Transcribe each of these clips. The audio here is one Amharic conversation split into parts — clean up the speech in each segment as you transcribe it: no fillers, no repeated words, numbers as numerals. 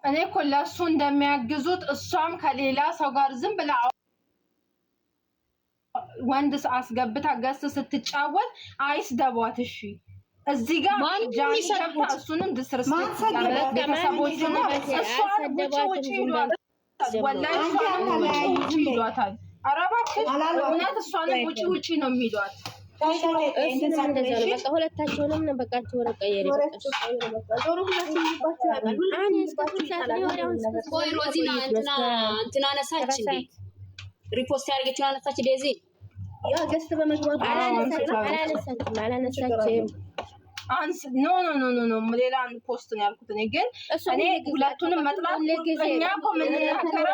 እኔ እኮ ለእሱ እንደሚያግዙት እሷም ከሌላ ሰው ጋር ዝም ብላ ወንድ አስገብታ ገስ ስትጫወት አይስደቧት። እሺ እዚህ ጋር ጃኒ ገብታ እሱንም ድስርስፔክት ያደረገ ቤተሰቦቹን እሷን ውጪ ይሏታል። ወላሂ ውጪ ይሏታል። ኧረ እባክሽ እውነት እሷንም ውጪ ነው የሚሏት። በቃ ሁለታቸውንም ነው በቃቸው ወረቀየሪ ሮዚና እንትና አነሳች እንዴ ሪፖስት ያደረገችውን አነሳች ዴዚ ያ ገስት በመግባት አላነሳችም ኖ ሌላ ፖስት ነው ያልኩት። ግን እኔ ሁለቱንም መጥላት ለኛ እኮ ምን ተከራከረ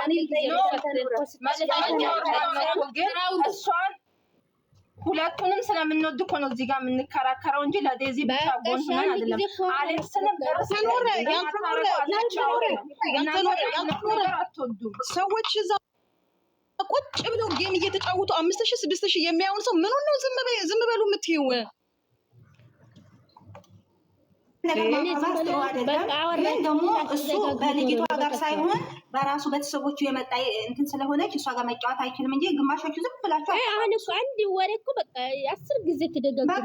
ግን እሷን ሁለቱንም ስለምንወድ እኮ ነው እዚህ ጋር የምንከራከረው እንጂ ለዴዚ ብቻ ጎን ሆነን አይደለም። አሌክስንም ሰዎች እዛ ቁጭ ብለው ጌም እየተጫወቱ 5000 6000 የሚያውን ሰው ምን ነው ዝም በሉ የምትይው? ደግሞ እሱ በልጅቷ ጋር ሳይሆን በራሱ ቤተሰቦቹ የመጣ እንትን ስለሆነች እሷ ጋር መጫወት አይችልም እንጂ ግማሾቹ ዝም ብላችሁ አሁን እኮ አንድ ወሬ እኮ በቃ 10 ጊዜ ተደጋግሟል።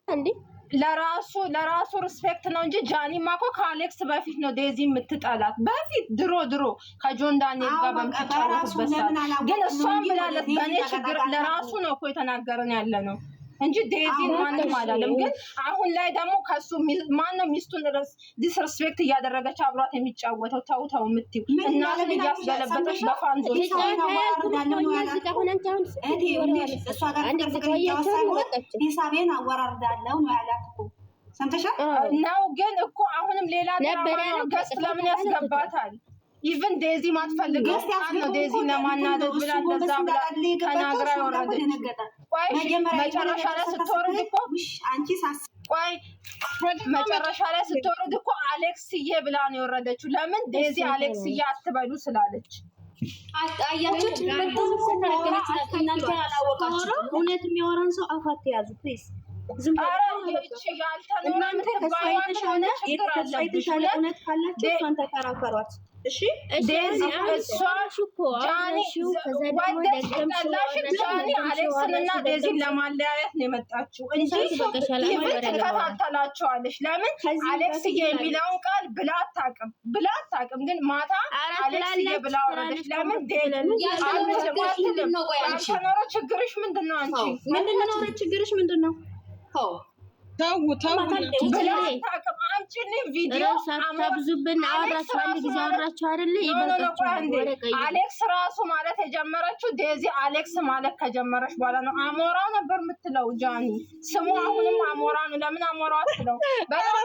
አንዴ ለራሱ ሪስፔክት ነው እንጂ ጃኒማ እኮ ከአሌክስ በፊት ነው ዴዚ የምትጠላት። በፊት ድሮ ከጆን ዳንኤል ጋር በምትጫወትበት ሰዓት ግን እሷም ብላለች በእኔ ችግር ለራሱ ነው እኮ የተናገረን ያለ ነው እንጂ ዴዚን ማንም አላለም። ግን አሁን ላይ ደግሞ ከሱ ማነው ሚስቱን ዲስሪስፔክት እያደረገች አብሯት የሚጫወተው? ተው የምትይው እናትን እያስገለበጠች በፋንዞች ሂሳቤን አወራርዳለሁ ነው ያላት እኮ ሰምተሻል ነው። ግን እኮ አሁንም ሌላ ገስት ለምን ያስገባታል? ኢቭን ዴዚ ማትፈልገው ነው ዴዚ ለማናደድ ብላ እንደዛ ብላ ተናግራ ወራደች። ቆይ መጨረሻ ላይ ስትወርድ እኮ መጨረሻ ላይ ስትወርድ እኮ አሌክስዬ ብላ ነው የወረደችው። ለምን ዴዚ አሌክስዬ አትበሉ ስላለች። አያችሁት? እናንተ ያላወቃችሁ እውነት የሚያወራን ሰው አፋት ያዙ ፕሊዝ። ዝም የተሻለ እውነት ካላችሁ እሷን ተከራከሯት። እሺ ዴዚ ጃኒ አሌክስንና ዴዚን ለማለያየት ነው የመጣችው እንጂ ትከታተላቸዋለች። ለምን አሌክስዬ የሚለውን ቃል ብላ አታውቅም። ግን ማታ አሌክስዬ ብላ ወረደች። ለምን ያልተኖረ ችግርሽ ምንድን ነው? አንቺ ምንድነው ችግርሽ ምንድን ነው? ተው ቪዲዮ ሳታብዙብን አወራችሁ። አንድ ጊዜ አወራችሁ አይደል? አሌክስ ራሱ ማለት የጀመረችው ዴዚ አሌክስ ማለት ከጀመረች በኋላ ነው። አሞራው ነበር የምትለው ጃኒ ስሙ አሁንም አሞራ ነው። ለምን አሞራው አትለው? በጣም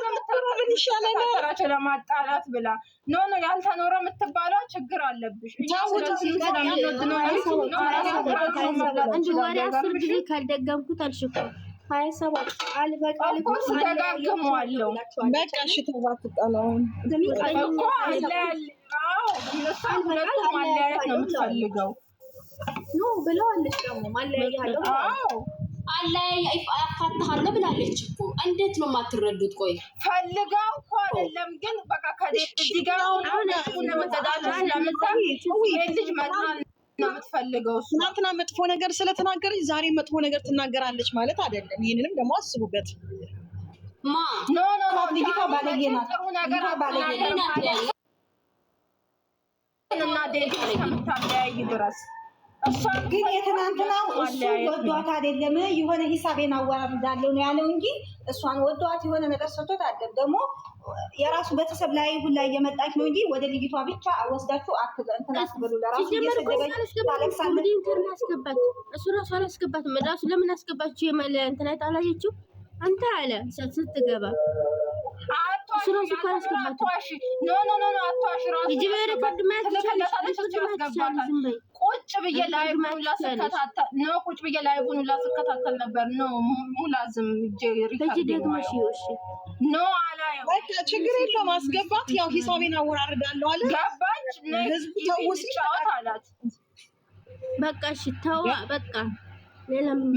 የምትተራቸው ለማጣላት ብላ ኖ ያልተኖረ የምትባለው ችግር አለብሽ። አንድ ወሬ 10 ጊዜ ካልደገምኩት አልሽኮ 27 አልበቃል እኮ ተጋግመዋለሁ። በቃ እሺ ተባቱ ጣላውን እኮ አለያል እነሱ ሁለቱም ማለያየት ነው የምትፈልገው ኖ ብለዋለች። ደግሞ ማለያየት አፋታሃለሁ ብላለች እኮ። እንዴት ነው የማትረዱት? ቆይ ፈልጋው እኮ አይደለም ግን በቃ ከዚህ ጋር አሁን ለመተዳደር ስለምታም ልጅ መጣን ነው የምትፈልገው። ትናንትና መጥፎ ነገር ስለተናገረች ዛሬ መጥፎ ነገር ትናገራለች ማለት አይደለም። ይሄንንም ደግሞ አስቡበት። ኖ ልጅቷ ባለጌ ናት። ጥሩ ነገር እና ዴዚ ከምታለያይ ድረስ እሷ ግን የትናንትናው እሱ ወዷት አይደለም የሆነ ሂሳቤን አወራርዳለሁ ነው ያለው እንጂ እሷን ወዷት የሆነ ነገር ሰጥቶት አይደለም። ደግሞ የራሱ ቤተሰብ ላይ ሁላ እየመጣች ነው እንጂ ወደ ልጅቷ ብቻ ወስዳችሁ እንትን አትበሉ። ለራሱ እየሰደበች አለክሳለች እሱ ራሱ አላስገባትም። ራሱ ለምን አስገባችሁ? የማለ እንትን አይታላየችው አንተ አለ ስትገባ አትዋሽ ኖ አትዋሽ። ራሱ ይጅበረ ከድማት ቁጭ ብዬ ላይቡን ሁላ ስከታተል ነበር። ሙላዝም ኖ አላየው። በቃ ችግር የለውም አስገባት። ያው ሂሳቤን አወራርዳለሁ አለ። ገባች። ህዝብ ተውስ ይጫወት አላት። በቃ እሺ ተዋ በቃ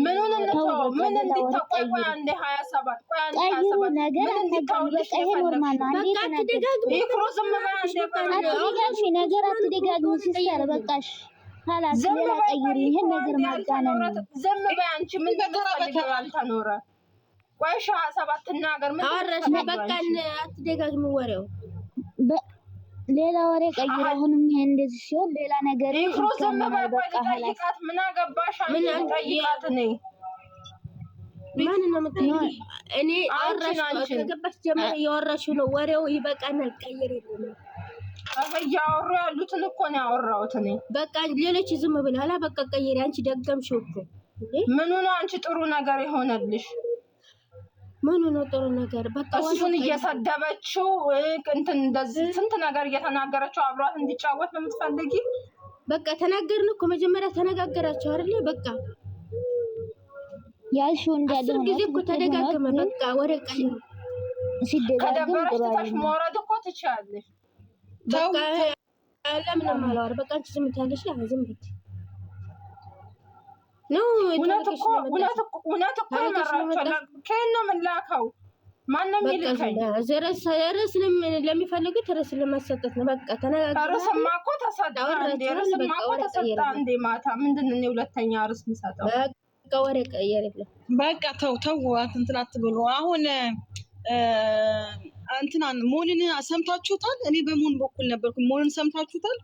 ምኑን እንተው ምን እንዲታቆይ ቆይ አንዴ 27 ቆይ አንዴ 27 ነገር እንዲታውልሽ ይሄ ኖርማል ነው። አንዴ ተናገር ይክሩ ዝም በይ አንዴ አትደጋግሚ ነገር አትደጋግሚ ሲስተር በቃሽ ሀላስ ሌላ ቀይሪ ይሄን ነገር ማጋነን ነው። ዝም በይ አንቺ ምን ተፈልገው ያልተኖረ ቆይ 27 ተናገር ምን አወራሽ በቃ አትደጋግሚ ወሬው ሌላ ወሬ ቀይሪ። አሁንም ይሄ እንደዚህ ሲሆን ሌላ ነገር ይክሩ ዝም በይ በቃ ሀላስ ምን አገባሽ አንቺ ጠይቃት ነኝ ማን ነው የምትጠይቂ? እኔ አወራሽ ከገባሽ ጀምሮ እያወራሽ ነው። ወሬው ይበቃናል። ቀይሪልኝ። እያወሩ ያሉትን እኮ ነው ያወራሁት እኔ። በቃ ሌሎች ዝም ብለዋል። በቃ ቀይሪ። አንቺ ደገምሽው እኮ። ምኑ ነው አንቺ ጥሩ ነገር የሆነልሽ? ምኑ ነው ጥሩ ነገር? በቃ እሱን እየሰደበችው እንትን እንደዚህ ስንት ነገር እየተናገረችው አብሯት እንዲጫወት ነው የምትፈልጊ? በቃ ተናገርን እኮ መጀመሪያ ተነጋገራችሁ አይደል? በቃ ያልሽው እንዳለ ነው። ጊዜ እኮ ተደጋገመ። በቃ ወሬ ቀይሪ። ከደበረሽ ትተሽ መውረድ እኮ ትችያለሽ። በቃ ለምን ማላወራ? በቃ አንቺ ዝም ትያለሽ። ዝም ብት ነው እውነት እኮ መራቸው ከእነ ምላከው ማንም ይልከኝ ርዕስ ለሚፈልጉት ርዕስ ለማሰጠት ነው። በቃ ተነጋግረን ርዕስማ እኮ ተሰጠ እንዴ ማታ ምንድን ነው ሁለተኛ ርዕስ የምሰጠው? በቃ ወሬ ቀይሪልኝ። በቃ ተው እንትን አትብሉ። አሁን እንትናን ሞልን ሰምታችሁታል? እኔ በሞን በኩል ነበርኩ። ሞልን ሰምታችሁታል?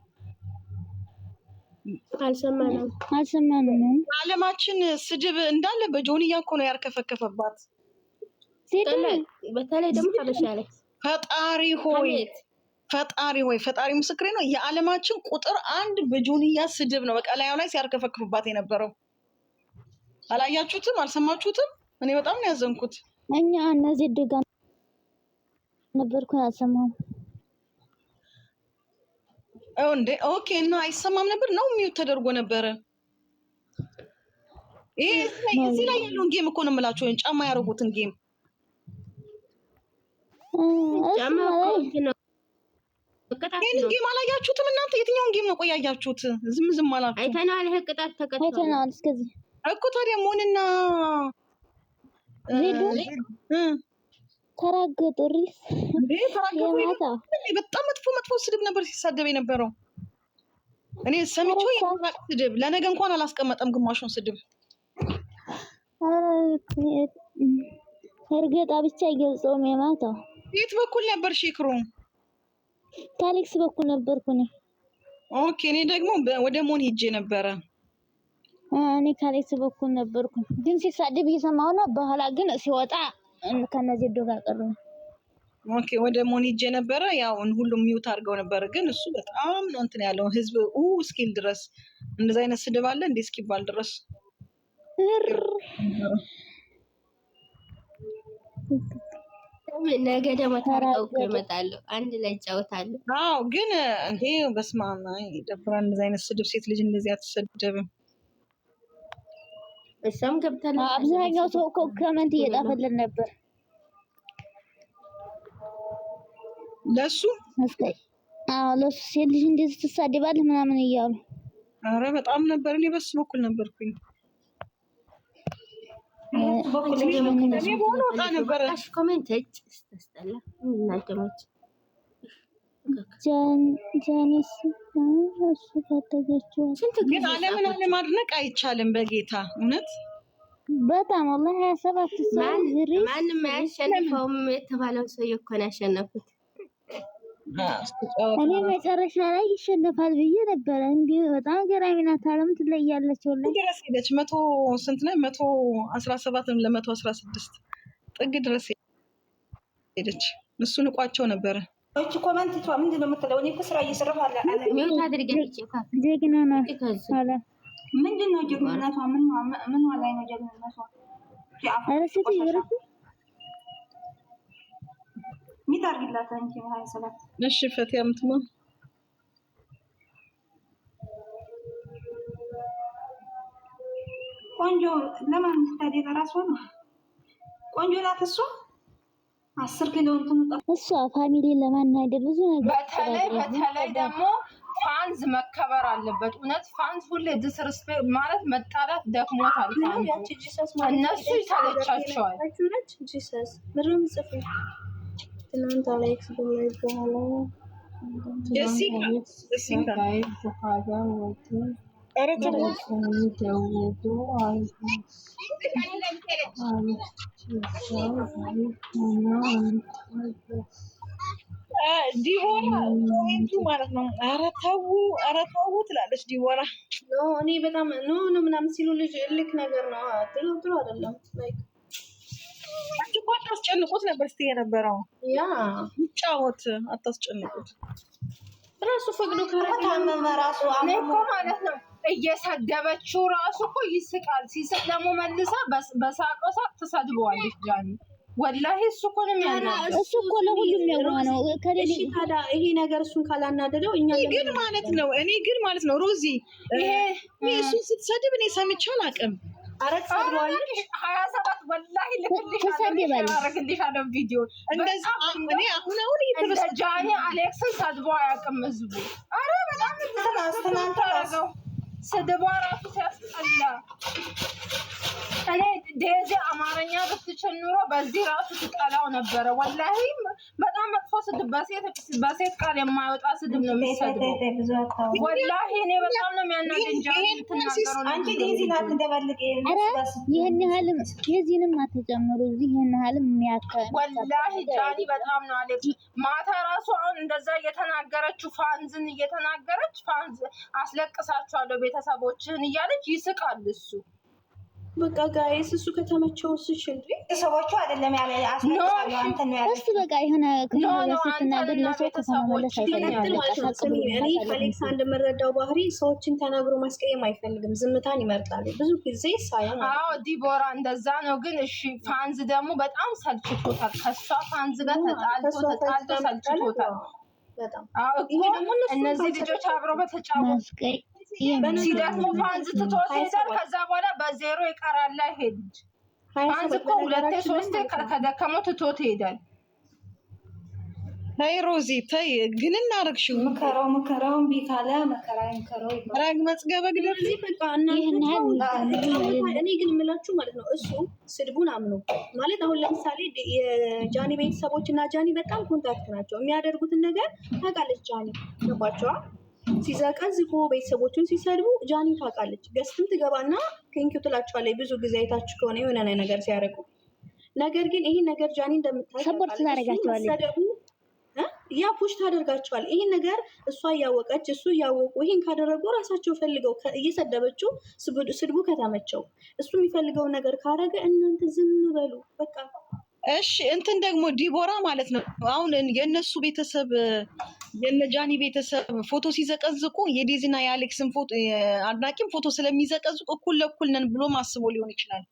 አልሰማንም። ዓለማችን ስድብ እንዳለ በጆንያ እኮ ነው ያርከፈከፈባት። በተለይ ደግሞ ሀበሻ ላይ ፈጣሪ ሆይ ፈጣሪ ምስክሬ ነው። የዓለማችን ቁጥር 1 በጆንያ ስድብ ነው። በቃ ላዩ ላይ ሲያርከፈክፍባት የነበረው አላያችሁትም? አልሰማችሁትም? እኔ በጣም ነው ያዘንኩት። እኛ እነዚህ ድጋ ነበርኩ ያሰማው እንዴ ኦኬ። እና አይሰማም ነበር ነው ሚውት ተደርጎ ነበረ። እዚህ ላይ ያለውን ጌም እኮ ነው የምላችሁ። ወይን ጫማ ያደረጉትን ጌም ይሄን ጌም አላያችሁትም እናንተ? የትኛውን ጌም ነው ቆያያችሁት? ዝም አላችሁ? አይተናል። ይሄ ቅጣት አይተናል። እስከዚህ እኮ ታዲያ ሞንና ተራገጡ ሪስ በጣም መጥፎ ስድብ ነበር ሲሳደብ የነበረው። እኔ ሰምቼው የማቅ ስድብ ለነገ እንኳን አላስቀመጠም ግማሹን ስድብ። እርግጣ ብቻ አይገልጸውም የማታው። የት በኩል ነበር ሺክሩ? ከአሌክስ በኩል ነበርኩ እኔ። ኦኬ እኔ ደግሞ ወደ ሞን ሂጄ ነበረ። እኔ ከአሌክስ በኩል ነበርኩ ግን ሲሳደብ እየሰማሁ ነው። በኋላ ግን ሲወጣ ከነዚህ ዶጋ ቀሩ። ኦኬ ወደ ሞን ሂጄ ነበረ። ያው ሁሉም ሚውት አድርገው ነበር። ግን እሱ በጣም ነው እንትን ያለው ህዝብ እስኪል ድረስ እንደዛ አይነት ስድብ አለ እንዴ እስኪባል ድረስ ነገ ደግሞ ታርቀው ይመጣሉ። አንድ ላይ ጫወታሉ። አዎ ግን እንዴ በስመ አብ ይደብራል። እንደዛ አይነት ስድብ ሴት ልጅ እንደዚህ አትሰደብም። እሷም ገብታለች። አብዛኛው ሰው እኮ ኮሜንት እየጣፈልን ነበር ለሱ ለሱ ሴት ልጅ እንደዚህ ትሳደባለህ ምናምን እያሉ። አረ በጣም ነበር። እኔ በሱ በኩል ነበርኩኝ። እኔ በሆነ ወጣ ነበረ። ኮሜንት ተስተላ እናንተሞች ጃኒስ እሱ ፈተገችው። ግን ዓለምን አለማድነቅ አይቻልም በጌታ እውነት በጣም والله 27 ሰው ማንም አያሸንፈውም የተባለው ሰው እኮ ነው ያሸነፉት። እኔ መጨረሻ ላይ ይሸነፋል ብዬ ነበረ። እንዴ በጣም ገራሚ ናት። ዓለም ትለያለች ወላሂ። ድረስ ሄደች 100 ስንት ነው 117 ለ116 ጥግ ድረስ ሄደች። እሱ ንቋቸው ነበረ። እቺ ኮሜንት ምንድን ነው የምትለው? እኔ እኮ ስራ እየሰራሁ አለ ሚውት አድርገሽ ጀግና ናት አለ። ምንድን ነው ጀግንነቷ? ምን ላይ ነው ጀግንነቷ? አረ ሴት ይወርኩ ሚታርግላት አንቺ 27 እሺ ፈቲያ ምትማ ቆንጆ ለማን ታዲያ ለራሷ ነው ቆንጆ ናት እሷ 10 ኪሎ እንትን እሷ ፋሚሊ ለማናደድ ብዙ ነገር በተለይ ደግሞ ፋንዝ መከበር አለበት። እውነት ፋንዝ ሁሌ ዲስሪስፔክት ማለት መጣላት ደክሞታል። እነሱ ይሰለቻቸዋል። ጂሰስ ምንም ጽፍ ትናንት አሌክስ በላይ በኋላ ዲቦራ ማለት ነው። ኧረ ተው ትላለች ዲቦራ። እኔ በጣም ኖ ምናምን ሲሉ ልጅ ልክ ነገር ነው። ጥሩ አይደለም። አንቺ እኮ አታስጨንቁት ነበር ስትይ የነበረው። ያ ይጫወት፣ አታስጨንቁት። ራሱ ፈቅዶ ከታመመ ራሱ እኔ እኮ ማለት ነው እየሰደበችው ራሱ እኮ ይስቃል። ሲስቅ ደግሞ መልሳ በሳቀው ሳቅ ትሰድበዋለች ጃኒ። ወላሂ እሱ እኮ ነው የሚያናደው። እሱ እኮ ለሁሉም የሚሆነው እሺ ታዲያ ይሄ ነገር እሱን ካላናደደው እኛ ግን ማለት ነው እኔ ግን ማለት ነው ሮዚ ይሄ እሱን ስትሰድብ እኔ ሰምቼ አላውቅም። አረክ ሰድዋለች 27 ወላሂ ልክልሻለሁ ቪዲዮ እንደዚህ እኔ አሁን እንደ ጃኒ አሌክስን ሰድቦ አያውቅም ህዝቡ። አረ በጣም ተናንተው ስድቧ ራሱ ሲያስጠላ። እኔ ዴዚ አማርኛ ብትችል ኑሮ በዚህ ራሱ ትጠላው ነበረ። ወላሂ በጣም መጥፎ ስድብ፣ በሴት ቃል የማይወጣ ስድብ ነው የሚሰድበው። ወላሂ እኔ በጣም ነው የሚያናደኝ። አንቺ ዴዚ ናት እንደበልቅ ይህን ያህልም የዚህንም አትጨምሩ እዚህ ይህን ያህልም የሚያከል ወላሂ ጃኒ በጣም ነው አሌክስ። ማታ ራሱ አሁን እንደዛ እየተናገረችው ፋንዝን እየተናገረች ፋንዝ አስለቅሳችኋለሁ ቤተሰቦችህን እያለች ይስቃል እሱ። በቃ ጋይስ እሱ ከተመቸው እሱ እንዴ ሰዎቹ አይደለም ያለ አስመጣው አንተ ነው ያለ እሱ በቃ የሆነ ከተናገር ለሰው ከተመለሰ አይፈልግም። እኔ ከአሌክሳንደር የምረዳው ባህሪ ሰዎችን ተናግሮ ማስቀየም አይፈልግም፣ ዝምታን ይመርጣል ብዙ ጊዜ ሳይሆን። አዎ ዲቦራ እንደዛ ነው። ግን እሺ ፋንዝ ደግሞ በጣም ሰልችቶታል። ከሷ ፋንዝ ጋር ተጣልቶ ሰልችቶታል በጣም። አዎ እኮ እነዚህ ልጆች አብረው በተጫወቱ ሲደክሙ ፋንዝ ትቶት ሄዳል። ከዛ በኋላ በዜሮ ይቀራል። ሄድ ፋንዝ እኮ 2-3 ከደከመው ትቶት ሄዳል። ናይ ሮዚ ተይ ግን እናረግሽው መከራውን ቢካለ መከራውን ከረው ረግ መጽገበ ግደር በቃ እና እኔ ግን የምላችሁ ማለት ነው እሱ ስድቡን አምኖ ማለት አሁን ለምሳሌ የጃኒ ቤተሰቦች እና ጃኒ በጣም ኮንታክት ናቸው። የሚያደርጉትን ነገር ታውቃለች ጃኒ። ገባችኋ? ሲዘቀዝቁ ቤተሰቦቹን ሲሰድቡ ጃኒ ታውቃለች። ገስትም ትገባና ቴንኪው ትላቸዋለች። ብዙ ጊዜ አይታችሁ ከሆነ የሆነ ነገር ሲያደርጉ። ነገር ግን ይሄን ነገር ጃኒ ሰፖርት ታደርጋቸዋለች፣ ያ ፑሽ ታደርጋቸዋል። ይሄን ነገር እሷ እያወቀች እሱ እያወቁ ይሄን ካደረጉ ራሳቸው ፈልገው እየሰደበችው ስድቡ ከተመቸው እሱ የሚፈልገውን ነገር ካረገ እናንተ ዝም በሉ በቃ። እሺ እንትን ደግሞ ዲቦራ ማለት ነው አሁን የነሱ ቤተሰብ የነጃኒ ቤተሰብ ፎቶ ሲዘቀዝቁ የዴዚና የአሌክስን ፎቶ አድናቂም ፎቶ ስለሚዘቀዝቁ እኩል ለእኩል ነን ብሎ ማስቦ ሊሆን ይችላል።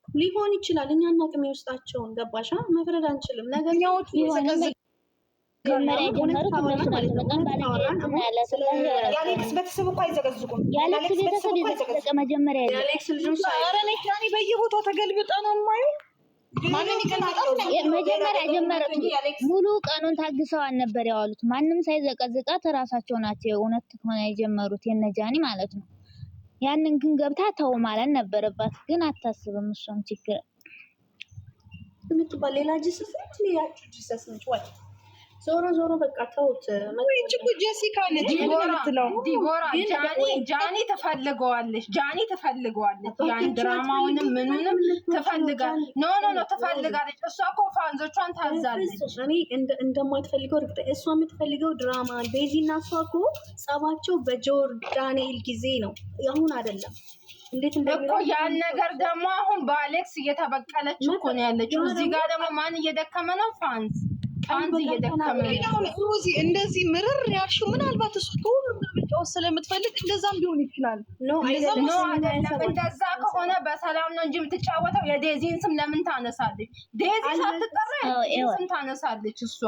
እኛ እናቅም የውስጣቸውን ገባሻ? መፍረድ አንችልም። ነገኛዎቹ የአሌክስ ቤተሰብ እኮ አይዘቀዝቁም። የአሌክስ ቤተሰብ ይዘቀዘቀ መጀመሪያ የአሌክስ ልጆች ጃኒ በየቦታው ተገልብጣ ነው የማየው። ማንን ይቀናጣል? መጀመሪያ ጀመረ ሙሉ ቀኑን ታግሰው አልነበር ያዋሉት። ማንም ሳይዘቀዝቃት እራሳቸው ናቸው እውነት ከሆነ የጀመሩት የነጃኒ ማለት ነው። ያንን ግን ገብታ ተው ማለት ነበረባት፣ ግን አታስብም። እሷም ችግር የምትባል ሌላ ጂሰስ ነች። ሌላችሁ ጂሰስ ነች ወይ? ዞሮ በቃ ተውት። እቺ ጄሲካ ነች ዲቦራ ጃኒ ትፈልገዋለች። ያን ድራማውንም ምኑንም ትፈልጋለች። ኖ ትፈልጋለች። እሷ እኮ ፋንዞቿን ታዛለች። እኔ እንደማትፈልገው እርግጠኛ። እሷ የምትፈልገው ድራማ ዴዚ እና እሷ እኮ ጸባቸው በጆርዳንኤል ጊዜ ነው፣ አሁን አይደለም። እንዴት እኮ ያን ነገር ደግሞ አሁን በአሌክስ እየተበቀለች እኮ ነው ያለችው። እዚህ ጋር ደግሞ ማን እየደከመ ነው? ፋንዝ እየደከመ ነው። እንደዚህ ምርር ያልሽው ምናልባት እሱ ከሁሉም ለመጫወት ስለምትፈልግ እንደዛም ሊሆን ይችላል። አይደለም። እንደዛ ከሆነ በሰላም ነው እንጂ የምትጫወተው። የዴዚን ስም ለምን ታነሳለች? ዴዚ ሳትጠራ ስም ታነሳለች። እሷ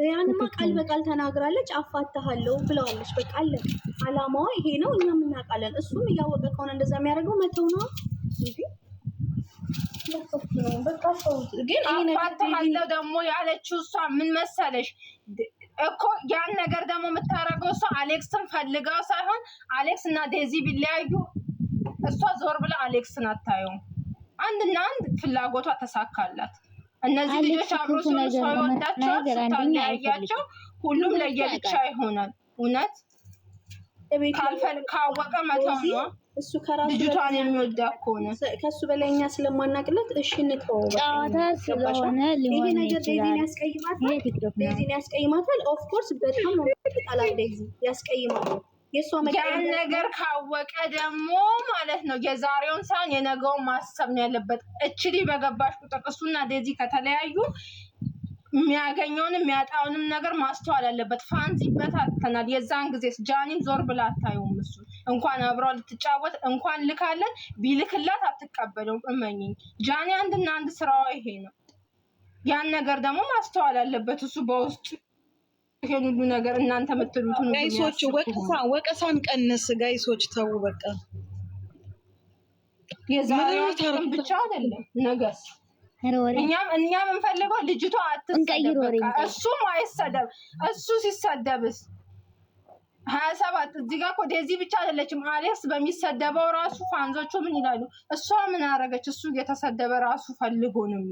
ያንማ ቃል በቃል ተናግራለች። አፋታሃለሁ ብለዋለች። በቃ አለቀ። አላማዋ ይሄ ነው። እኛም እናውቃለን። እሱም እያወቀ ከሆነ እንደዛ የሚያደርገው መተው ነው እንጂ ግን አፋታሃለሁ ደግሞ ያለችው እሷ ምን መሰለሽ? እኮ ያን ነገር ደግሞ የምታረገው እሷ አሌክስን ፈልጋው ሳይሆን አሌክስ እና ዴዚ ቢለያዩ እሷ ዞር ብላ አሌክስን አታየውም። አንድና አንድ ፍላጎቷ ተሳካላት። እነዚህ ልጆች አብሮ ሲሆኑ ሰው ይወዳቸዋል። ስታለያያቸው ሁሉም ለየብቻ ይሆናል። እውነት ካወቀ መተው ነው። እሱ ከራሱ ልጅቷን የሚወዳ ከሆነ ከሱ በላይ እኛ ስለማናቅለት እሺ እንተወው። ጨዋታ ስለሆነ ሊሆን ይሄ ነገር ዴዚን ያስቀይማታል። ኦፍ ኮርስ በጣም ነው ተጣላለ። ዴዚ ያስቀይማታል። ያን ነገር ካወቀ ደግሞ ማለት ነው የዛሬውን ሳይሆን የነገውን ማሰብ ነው ያለበት። እችሊ በገባሽ ቁጥር እሱና ዴዚ ከተለያዩ የሚያገኘውን የሚያጣውንም ነገር ማስተዋል አለበት። ፋንዚ ይበታተናል። የዛን ጊዜ ጃኒን ዞር ብላ አታየውም። እሱ እንኳን አብረው ልትጫወት እንኳን ልካለን ቢልክላት አትቀበለውም። እመኝኝ ጃኒ አንድና አንድ ስራዋ ይሄ ነው። ያን ነገር ደግሞ ማስተዋል አለበት እሱ በውስጡ ይሄን ሁሉ ነገር እናንተ የምትሉት ነው። ጋይሶች ወቀሳን ቀንስ። ጋይሶች ተው በቃ። የዛሬው ታሪክ ብቻ አይደለም ነገር እኛም እንፈልገው ልጅቷ አትሰደብ። እሱም አይሰደብ። እሱ ሲሰደብስ 27 እዚህ ጋር እኮ ዴዚ ብቻ አይደለችም። አሌክስ በሚሰደበው ራሱ ፋንዞቹ ምን ይላሉ? እሷ ምን አረገች? እሱ የተሰደበ ራሱ ፈልጎ ነው።